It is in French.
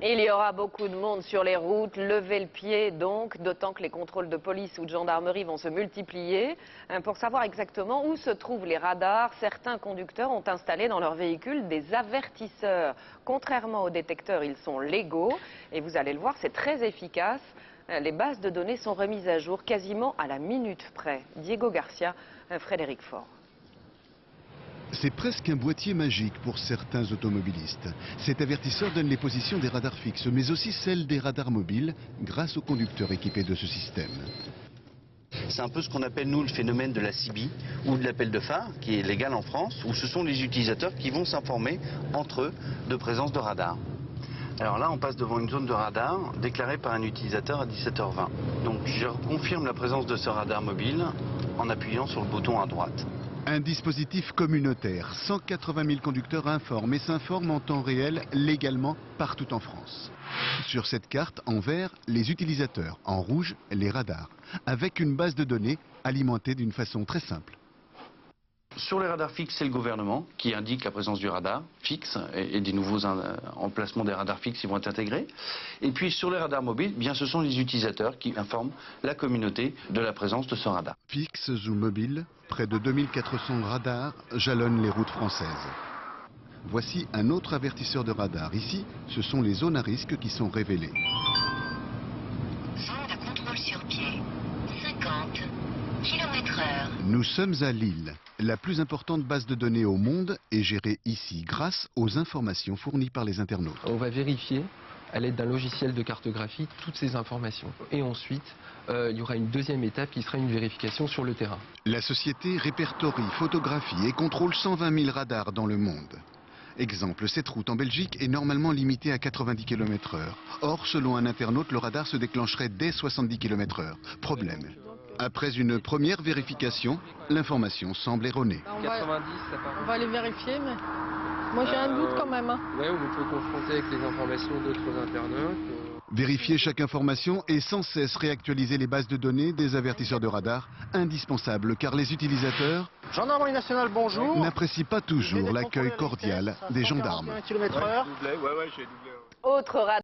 Il y aura beaucoup de monde sur les routes, levez le pied donc, d'autant que les contrôles de police ou de gendarmerie vont se multiplier. Pour savoir exactement où se trouvent les radars, certains conducteurs ont installé dans leur véhicule des avertisseurs. Contrairement aux détecteurs, ils sont légaux et vous allez le voir, c'est très efficace. Les bases de données sont remises à jour quasiment à la minute près. Diego Garcia, Frédéric Faure. C'est presque un boîtier magique pour certains automobilistes. Cet avertisseur donne les positions des radars fixes, mais aussi celles des radars mobiles, grâce aux conducteurs équipés de ce système. C'est un peu ce qu'on appelle, nous, le phénomène de la CB, ou de l'appel de phare, qui est légal en France, où ce sont les utilisateurs qui vont s'informer entre eux de présence de radar. Alors là, on passe devant une zone de radar déclarée par un utilisateur à 17h20. Donc je confirme la présence de ce radar mobile en appuyant sur le bouton à droite. Un dispositif communautaire. 180 000 conducteurs informent et s'informent en temps réel, légalement, partout en France. Sur cette carte, en vert, les utilisateurs, en rouge, les radars, avec une base de données alimentée d'une façon très simple. Sur les radars fixes, c'est le gouvernement qui indique la présence du radar fixe et des nouveaux emplacements des radars fixes qui vont être intégrés. Et puis sur les radars mobiles, bien ce sont les utilisateurs qui informent la communauté de la présence de ce radar. Fixes ou mobiles, près de 2400 radars jalonnent les routes françaises. Voici un autre avertisseur de radar. Ici, ce sont les zones à risque qui sont révélées. Zone de contrôle sur pied, 50 km/h. Nous sommes à Lille. La plus importante base de données au monde est gérée ici grâce aux informations fournies par les internautes. On va vérifier à l'aide d'un logiciel de cartographie toutes ces informations. Et ensuite, il y aura une deuxième étape qui sera une vérification sur le terrain. La société répertorie, photographie et contrôle 120 000 radars dans le monde. Exemple, cette route en Belgique est normalement limitée à 90 km/h. Or, selon un internaute, le radar se déclencherait dès 70 km/h. Problème. Après une première vérification, l'information semble erronée. 90, ça paraît. On va aller vérifier, mais moi j'ai un doute quand même. Hein. Ouais, on peut confronter avec les informations d'autres internautes. Vérifier chaque information et sans cesse réactualiser les bases de données des avertisseurs de radar, indispensable car les utilisateurs Gendarmerie nationale, bonjour. n'apprécient pas toujours l'accueil cordial des gendarmes. km/h. Autre radar.